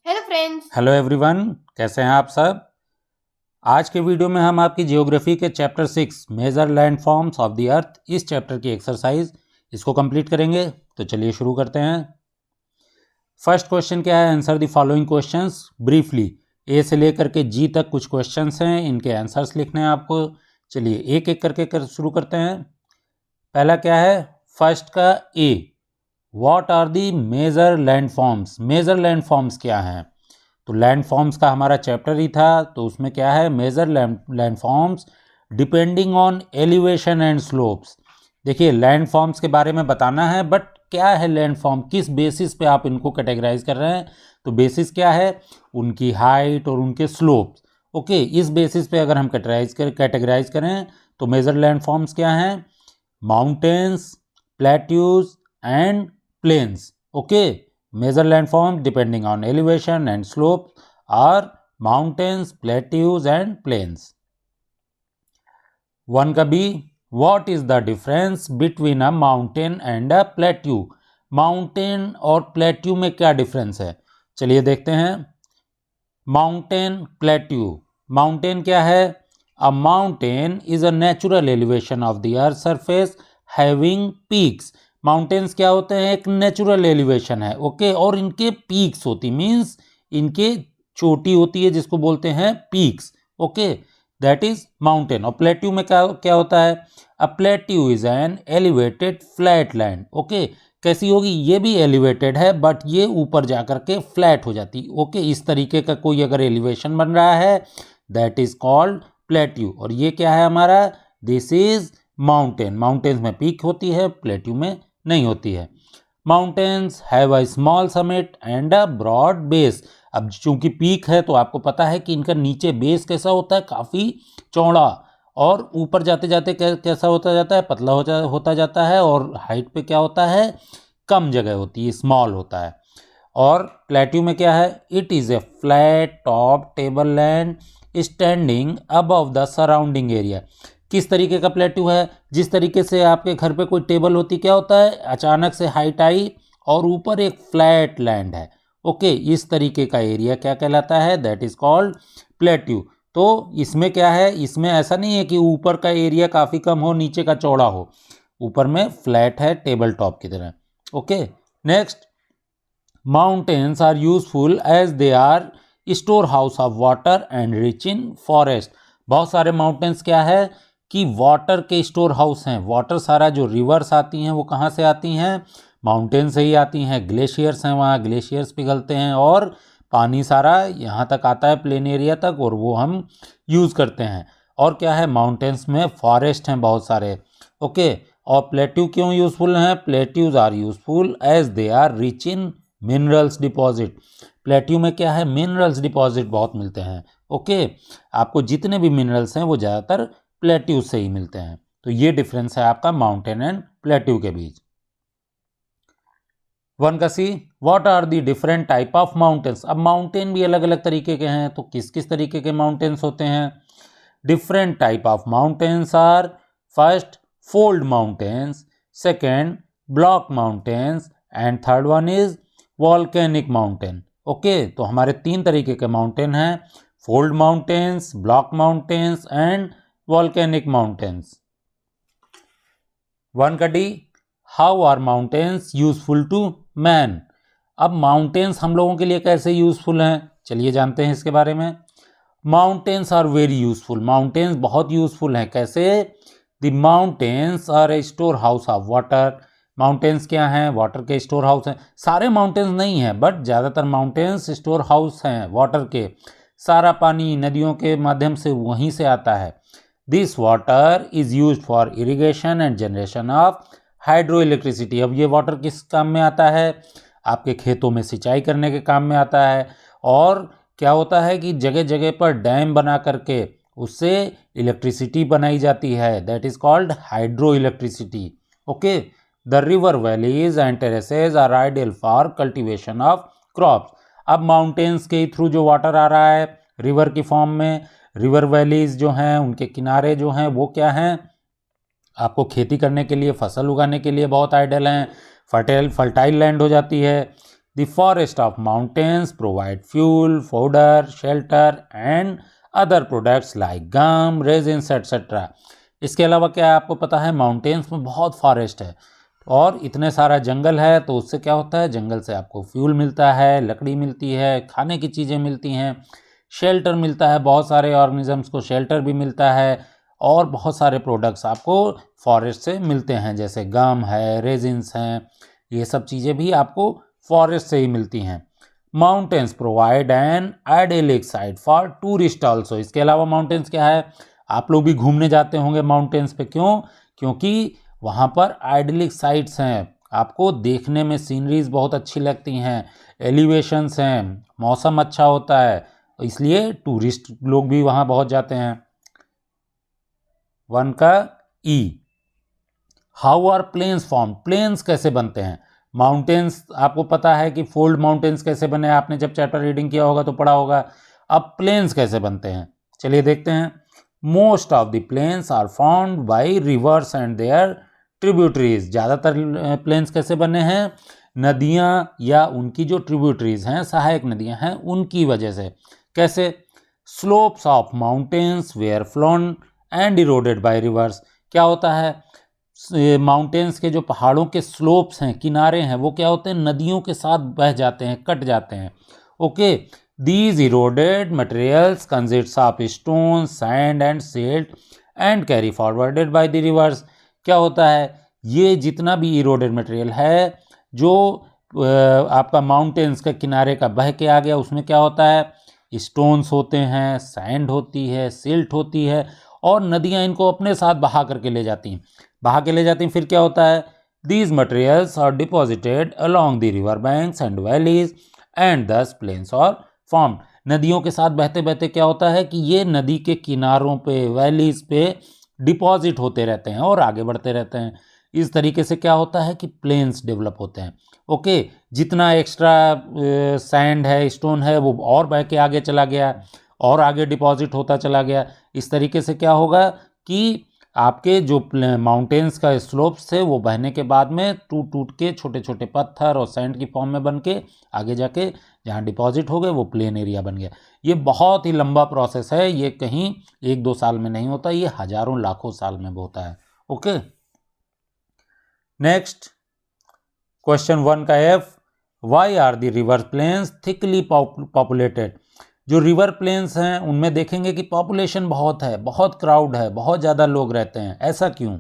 Hello friends. Hello everyone, कैसे हैं आप सब। आज के वीडियो में हम आपकी जियोग्राफी के chapter 6 major land forms of the earth इस चैप्टर की एक्सरसाइज इसको कंप्लीट करेंगे। तो चलिए शुरू करते हैं। फर्स्ट क्वेश्चन क्या है, answer the following questions briefly. A से लेकर के जी तक कुछ क्वेश्चंस हैं, इनके आंसर्स लिखने हैं आपको। चलिए एक एक करके शुरू करते हैं। पहला क्या है, फर्स्ट का A, what are the major land forms. Major land forms क्या हैं, तो लैंड फॉर्म्स का हमारा चैप्टर ही था, तो उसमें क्या है, major land forms depending on elevation and slopes. देखिए लैंड फॉर्म्स के बारे में बताना है, बट क्या है लैंड फॉर्म, किस बेसिस पे आप इनको कैटेगराइज कर रहे हैं, तो बेसिस क्या है, उनकी हाइट और उनके स्लोप्स। ओके, इस बेसिस पे अगर हम कैटेगराइज करें तो मेजर लैंड फॉर्म्स क्या हैं, mountains, plateaus and plains. Okay, major landforms depending on elevation and slopes are mountains, plateaus and plains. One का B, what is the difference between a mountain and a plateau? Mountain और plateau में क्या difference है, चलिए देखते हैं। Mountain, plateau. Mountain क्या है, अ mountain is a natural elevation of the earth surface having peaks. Mountains क्या होते हैं, एक नेचुरल एलिवेशन है, ओके, और इनके पीक्स होती, मीन्स इनके चोटी होती है जिसको बोलते हैं peaks. Okay, that is mountain. और प्लेट्यू में क्या क्या होता है, a plateau is an elevated flat land. Okay, कैसी होगी, ये भी एलिवेटेड है बट ये ऊपर जा कर के फ्लैट हो जाती। ओके, इस तरीके का कोई अगर एलिवेशन बन रहा है दैट इज कॉल्ड प्लेट्यू। और ये क्या है हमारा, दिस इज माउंटेन। माउंटेन्स में पीक होती है, प्लेट्यू में नहीं होती है। Mountains have a small summit and a broad base. अब चूंकि पीक है तो आपको पता है कि इनका नीचे बेस कैसा होता है, काफ़ी चौड़ा, और ऊपर जाते जाते कैसा होता जाता है, पतला होता जाता है, और हाइट पे क्या होता है, कम जगह होती है, स्मॉल होता है। और प्लेट्यू में क्या है, it is a flat top table land standing above the surrounding area. किस तरीके का प्लेट्यू है, जिस तरीके से आपके घर पे कोई टेबल होती, क्या होता है, अचानक से हाइट आई और ऊपर एक फ्लैट लैंड है। ओके, इस तरीके का एरिया क्या कहलाता है, दैट इज कॉल्ड प्लेट्यू। तो इसमें क्या है, इसमें ऐसा नहीं है कि ऊपर का एरिया काफ़ी कम हो, नीचे का चौड़ा हो, ऊपर में फ्लैट है टेबल टॉप की तरह। Okay, next, mountains are useful as they are store house of water and rich in forest. बहुत सारे माउंटेन्स क्या है कि वाटर के स्टोर हाउस हैं। वाटर सारा जो रिवर्स आती हैं वो कहाँ से आती हैं, माउंटेन से ही आती हैं। ग्लेशियर्स हैं, वहाँ ग्लेशियर्स पिघलते हैं और पानी सारा यहाँ तक आता है, प्लेन एरिया तक, और वो हम यूज़ करते हैं। और क्या है, माउंटेन्स में फॉरेस्ट हैं बहुत सारे। ओके, और प्लेट्यू क्यों यूज़फुल हैं, plateaus are useful as they are rich in minerals deposit. Plateau में क्या है, मिनरल्स डिपॉजिट बहुत मिलते हैं। ओके, आपको जितने भी मिनरल्स हैं वो ज़्यादातर प्लेट्यू से ही मिलते हैं। तो ये डिफरेंस है आपका माउंटेन एंड प्लेट्यू के बीच। वन का C, what are the different type of mountains. अब माउंटेन भी अलग अलग तरीके के हैं, तो किस किस तरीके के माउंटेन्स होते हैं। Different type of mountains are, first fold mountains, second block mountains, and third one is volcanic mountain. Okay, तो हमारे तीन तरीके के माउंटेन हैं, fold mountains, block mountains and volcanic mountains. One का D, how are mountains useful to man. अब mountains हम लोगों के लिए कैसे यूजफुल हैं, चलिए जानते हैं इसके बारे में। Mountains are very useful. Mountains बहुत यूजफुल हैं, कैसे, the mountains are a store house of water. Mountains क्या हैं, वाटर के स्टोर हाउस हैं। सारे माउंटेन्स नहीं हैं बट ज़्यादातर माउंटेन्स स्टोर हाउस हैं वाटर के। सारा पानी नदियों के माध्यम से वहीं से आता है। This water is use for irrigation and generation of hydro electricity. अब ये वाटर किस काम में आता है, आपके खेतों में सिंचाई करने के काम में आता है। और क्या होता है कि जगह जगह पर डैम बना करके उससे इलेक्ट्रिसिटी बनाई जाती है, that is called hydroelectricity. Okay, the river valleys and terraces are ideal for cultivation of crops. अब माउंटेन्स के थ्रू जो वाटर आ रहा है रिवर की फॉर्म में, रिवर वैलीज जो हैं उनके किनारे जो हैं वो क्या हैं, आपको खेती करने के लिए, फसल उगाने के लिए बहुत आइडियल हैं, फर्टाइल लैंड हो जाती है। The forest of mountains provide fuel, fodder, shelter and other products like gum, resins etcetera. इसके अलावा क्या आपको पता है, माउंटेन्स में बहुत फॉरेस्ट है और इतने सारा जंगल है, तो उससे क्या होता है, जंगल से आपको फ्यूल मिलता है, लकड़ी मिलती है, खाने की चीज़ें मिलती हैं, शेल्टर मिलता है, बहुत सारे ऑर्गेनिजम्स को शेल्टर भी मिलता है, और बहुत सारे प्रोडक्ट्स आपको फॉरेस्ट से मिलते हैं, जैसे गम है, रेजिन्स हैं, ये सब चीज़ें भी आपको फॉरेस्ट से ही मिलती हैं। Mountains provide an idyllic site for tourist also. इसके अलावा माउंटेन्स क्या है, आप लोग भी घूमने जाते होंगे माउंटेन्स पे, क्यों, क्योंकि वहाँ पर आइडियलिक साइट्स हैं, आपको देखने में सीनरीज बहुत अच्छी लगती हैं, एलिवेशंस हैं, मौसम अच्छा होता है, इसलिए टूरिस्ट लोग भी वहाँ बहुत जाते हैं। 1 का E, how are plains form, plains कैसे बनते हैं। माउंटेन्स आपको पता है कि फोल्ड माउंटेन्स कैसे बने, आपने जब चैप्टर रीडिंग किया होगा तो पढ़ा होगा। अब प्लेन्स कैसे बनते हैं, चलिए देखते हैं। Most of the plains are formed by rivers and their tributaries. ज़्यादातर प्लेन्स कैसे बने हैं, नदियाँ या उनकी जो ट्रिब्यूटरीज हैं, सहायक नदियाँ हैं, उनकी वजह से। कैसे, slopes of mountains were flown and eroded by rivers. क्या होता है, माउंटेन्स के जो पहाड़ों के स्लोप्स हैं, किनारे हैं, वो क्या होते हैं, नदियों के साथ बह जाते हैं, कट जाते हैं। Okay, these eroded materials consist of stone, sand and silt and carry forwarded by the reverse. क्या होता है, ये जितना भी इरोडेड मटेरियल है जो आपका माउंटेन्स के किनारे का बह के आ गया, उसमें क्या होता है, स्टोन्स होते हैं, सैंड होती है, सिल्ट होती है, और नदियाँ इनको अपने साथ बहा करके ले जाती हैं, बहा के ले जाती हैं। फिर क्या होता है, these materials are deposited along the river banks and valleys and thus plains are form. नदियों के साथ बहते बहते क्या होता है कि ये नदी के किनारों पे, वैलीज पे डिपॉजिट होते रहते हैं और आगे बढ़ते रहते हैं। इस तरीके से क्या होता है कि प्लेन्स डेवलप होते हैं। ओके, जितना एक्स्ट्रा सैंड है, स्टोन है, वो और बह के आगे चला गया और आगे डिपॉजिट होता चला गया। इस तरीके से क्या होगा कि आपके जो माउंटेन्स का स्लोप्स थे, वो बहने के बाद में टूट टूट के छोटे छोटे पत्थर और सैंड की फॉर्म में बन के आगे जाके जहाँ डिपॉजिट हो गए वो प्लेन एरिया बन गया। ये बहुत ही लंबा प्रोसेस है, ये कहीं 1-2 साल में नहीं होता, ये हजारों लाखों साल में होता है। ओके, नेक्स्ट क्वेश्चन 1 का F, why are the river plains thickly populated. जो रिवर प्लेन्स हैं उनमें देखेंगे कि पॉपुलेशन बहुत है, बहुत क्राउड है, बहुत ज़्यादा लोग रहते हैं, ऐसा क्यों।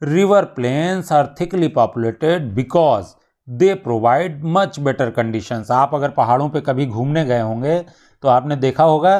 River plains are thickly populated because they provide much better conditions. आप अगर पहाड़ों पे कभी घूमने गए होंगे तो आपने देखा होगा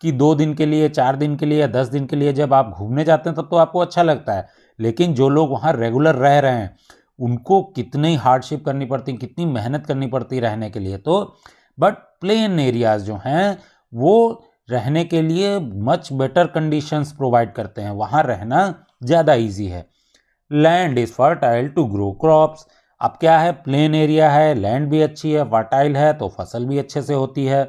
कि 2 दिन के लिए, 4 दिन के लिए या 10 दिन के लिए जब आप घूमने जाते हैं तब तो आपको अच्छा लगता है, लेकिन जो लोग वहाँ रेगुलर रह रहे हैं उनको कितनी हार्डशिप करनी पड़ती, कितनी मेहनत करनी पड़ती रहने के लिए। तो बट प्लेन एरियाज जो हैं वो रहने के लिए मच बेटर कंडीशंस प्रोवाइड करते हैं, वहाँ रहना ज़्यादा ईजी है। Land is fertile to grow crops. अब क्या है, प्लेन एरिया है, लैंड भी अच्छी है, फर्टाइल है, तो फसल भी अच्छे से होती है।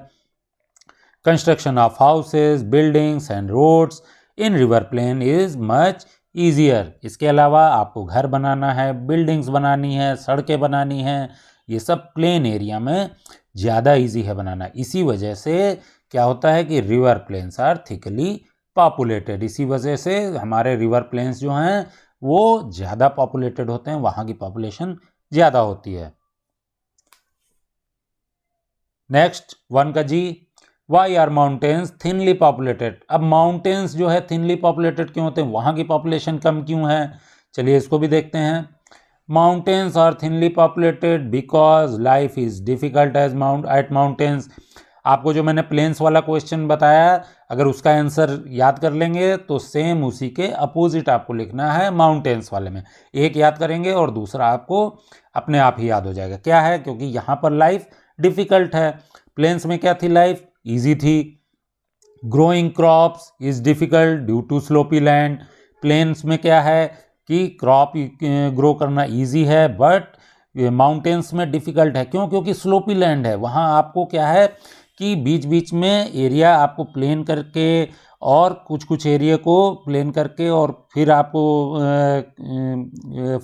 Construction of houses, buildings and roads in river plain is much easier. इसके अलावा आपको घर बनाना है, बिल्डिंग्स बनानी है, सड़कें बनानी हैं, ये सब प्लेन एरिया में ज़्यादा ईजी है बनाना। इसी वजह से क्या होता है कि river plains are thickly populated. इसी वजह से हमारे रिवर प्लेन्स जो हैं वो ज़्यादा पॉपुलेटेड होते हैं, वहाँ की पॉपुलेशन ज़्यादा होती है। नेक्स्ट 1 का G, why are mountains thinly populated. अब माउंटेन्स जो है थिनली पॉपुलेटेड क्यों होते हैं, वहाँ की पॉपुलेशन कम क्यों है, चलिए इसको भी देखते हैं। Mountains are thinly populated because life is difficult as mountains. आपको जो मैंने प्लेन्स वाला क्वेश्चन बताया, अगर उसका आंसर याद कर लेंगे तो सेम उसी के अपोजिट आपको लिखना है माउंटेन्स वाले में। एक याद करेंगे और दूसरा आपको अपने आप ही याद हो जाएगा। क्या है, क्योंकि यहाँ पर लाइफ डिफिकल्ट है, प्लेन्स में क्या थी, लाइफ ईजी थी। Growing crops is difficult due to slopy land. Plains में क्या है कि क्रॉप ग्रो करना ईजी है, बट माउंटेन्स में डिफिकल्ट है। क्यों, क्योंकि स्लोपी लैंड है, वहाँ आपको क्या है कि बीच बीच में एरिया आपको प्लेन करके और कुछ कुछ एरिया को प्लेन करके और फिर आपको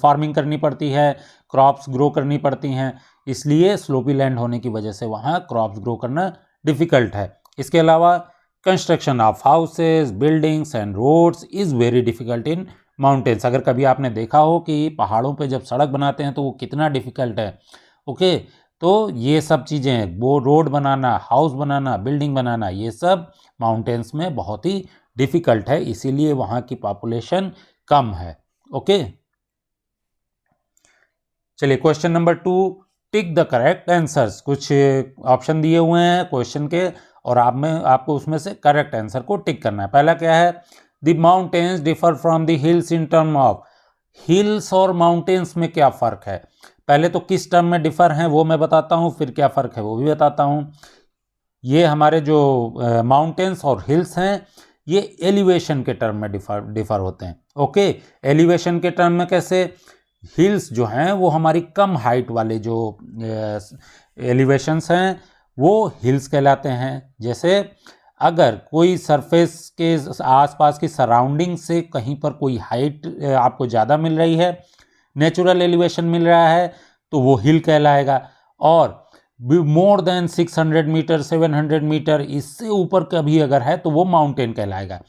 फार्मिंग करनी पड़ती है, क्रॉप्स ग्रो करनी पड़ती हैं, इसलिए स्लोपी लैंड होने की वजह से वहाँ क्रॉप्स ग्रो करना डिफ़िकल्ट है। इसके अलावा construction of houses, buildings and roads is very difficult in mountains. अगर कभी आपने देखा हो कि पहाड़ों पे जब सड़क बनाते हैं तो वो कितना डिफ़िकल्ट है। ओके, तो ये सब चीज़ें, वो रोड बनाना, हाउस बनाना, बिल्डिंग बनाना, ये सब माउंटेन्स में बहुत ही डिफ़िकल्ट है, इसीलिए वहाँ की पॉपुलेशन कम है। ओके, चलिए question number 2, tick the correct answers. कुछ ऑप्शन दिए हुए हैं क्वेश्चन के और आपको उसमें से करेक्ट आंसर को टिक करना है। पहला क्या है, the mountains differ from the hills in term of. Hills और माउंटेन्स में क्या फ़र्क है, पहले तो किस टर्म में डिफ़र हैं वो मैं बताता हूँ, फिर क्या फ़र्क है वो भी बताता हूँ। ये हमारे जो माउंटेन्स और हिल्स हैं ये एलिवेशन के टर्म में डिफ़र होते हैं। ओके, एलिवेशन के टर्म में कैसे, हिल्स जो हैं वो हमारी कम हाइट वाले जो एलिवेशंस हैं वो हिल्स कहलाते हैं। जैसे अगर कोई सरफेस के आसपास की सराउंडिंग से कहीं पर कोई हाइट आपको ज़्यादा मिल रही है, नेचुरल एलिवेशन मिल रहा है, तो वो हिल कहलाएगा। और मोर देन 600 मीटर, 700 मीटर, इससे ऊपर का भी अगर है तो वो माउंटेन कहलाएगा।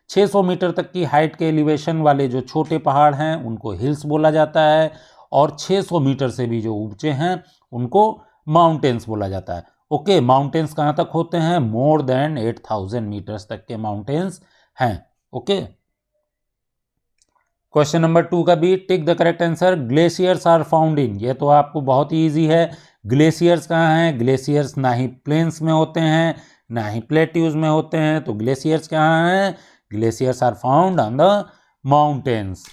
600 मीटर तक की हाइट के एलिवेशन वाले जो छोटे पहाड़ हैं उनको हिल्स बोला जाता है, और 600 मीटर से भी जो ऊंचे हैं उनको माउंटेन्स बोला जाता है। ओके, माउंटेन्स कहाँ तक होते हैं, मोर देन 8000 मीटर्स तक के माउंटेन्स हैं। ओके, क्वेश्चन नंबर 2 का भी tick the correct answer. Glaciers are found in, ये तो आपको बहुत ही ईजी है। ग्लेशियर्स कहाँ हैं, ग्लेशियर्स ना ही प्लेन्स में होते हैं ना ही प्लेट्यूज में होते हैं, तो ग्लेशियर्स कहाँ हैं, glaciers are found on the mountains.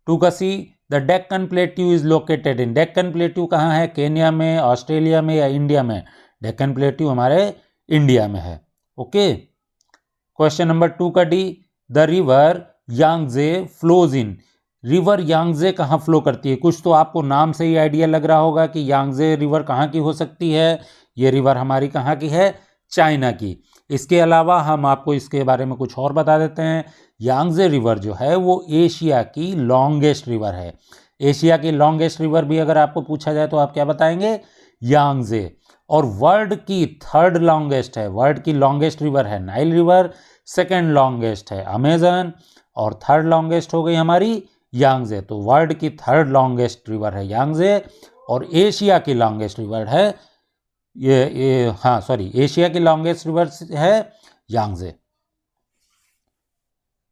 2 का C, the Deccan plateau is located in. Deccan plateau कहाँ है, केन्या में, ऑस्ट्रेलिया में या इंडिया में। डेक्कन प्लेट्यू हमारे इंडिया में है। ओके, क्वेश्चन नंबर 2 का D, the river Yangtze flows in. River Yangtze कहाँ फ्लो करती है, कुछ तो आपको नाम से ही आइडिया लग रहा होगा कि यांगजे रिवर कहाँ की हो सकती है। ये रिवर हमारी कहाँ की है, चाइना की। इसके अलावा हम आपको इसके बारे में कुछ और बता देते हैं। यांगजे रिवर जो है वो एशिया की लॉन्गेस्ट रिवर है। एशिया की लॉन्गेस्ट रिवर भी अगर आपको पूछा जाए तो आप क्या बताएंगे, यांगजे। और वर्ल्ड की थर्ड लॉन्गेस्ट है, वर्ल्ड की लॉन्गेस्ट रिवर है नाइल रिवर, सेकेंड लॉन्गेस्ट है अमेजन, और थर्ड लॉन्गेस्ट हो गई हमारी यांगजे। तो वर्ल्ड की थर्ड लॉन्गेस्ट रिवर है यांगजे, और एशिया की लॉन्गेस्ट रिवर है एशिया की लॉन्गेस्ट रिवर है यांगजे।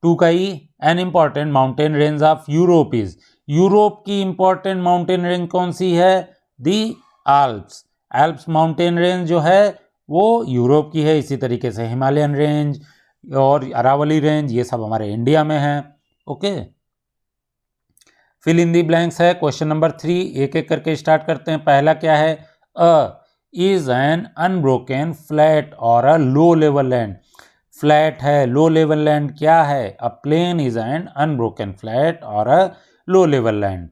2 का ही, an important mountain range of Europe is. Europe की इंपॉर्टेंट माउंटेन रेंज कौन सी है, the Alps. Alps mountain range जो है वो यूरोप की है। इसी तरीके से हिमालयन रेंज और अरावली रेंज ये सब हमारे इंडिया में है। Okay, fill in the blanks है क्वेश्चन नंबर 3, एक एक करके स्टार्ट करते हैं। पहला क्या है, a is an unbroken flat और a low level land. Flat है, लो लेवल लैंड क्या है, a plain is an unbroken flat और अ लो लेवल लैंड।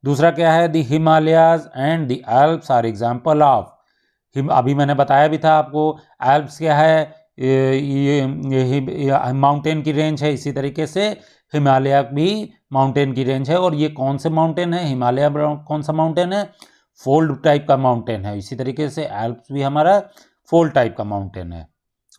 दूसरा क्या है, the Himalayas and the Alps are example of. अभी मैंने बताया भी था आपको, एल्प्स क्या है, ये माउंटेन की रेंज है। इसी तरीके से हिमालय भी माउंटेन की रेंज है। और ये कौन से माउंटेन है, हिमालय कौन सा माउंटेन है, फोल्ड टाइप का माउंटेन है। इसी तरीके से एल्प्स भी हमारा फोल्ड टाइप का माउंटेन है।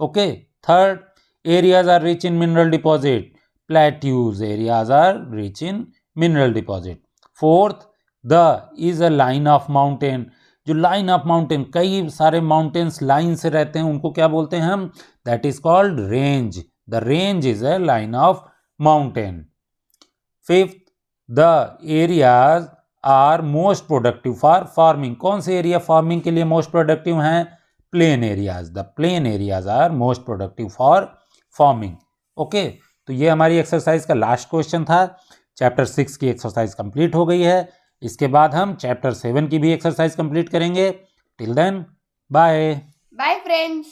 Okay, third, areas are rich in mineral deposit. Plateaus areas are rich in mineral deposit. Fourth, the is a line of mountain. जो लाइन ऑफ माउंटेन, कई सारे माउंटेन्स लाइन से रहते हैं, उनको क्या बोलते हैं हम, that is called range. The range is a line of mountain. Fifth, the areas are most productive for farming. कौन से एरिया फार्मिंग के लिए मोस्ट प्रोडक्टिव हैं, plain areas. The plain areas are most productive for farming. Okay, तो ये हमारी exercise का last question था। चैप्टर 6 की एक्सरसाइज कंप्लीट हो गई है। इसके बाद हम चैप्टर 7 की भी एक्सरसाइज कंप्लीट करेंगे। Till then, bye. Bye friends.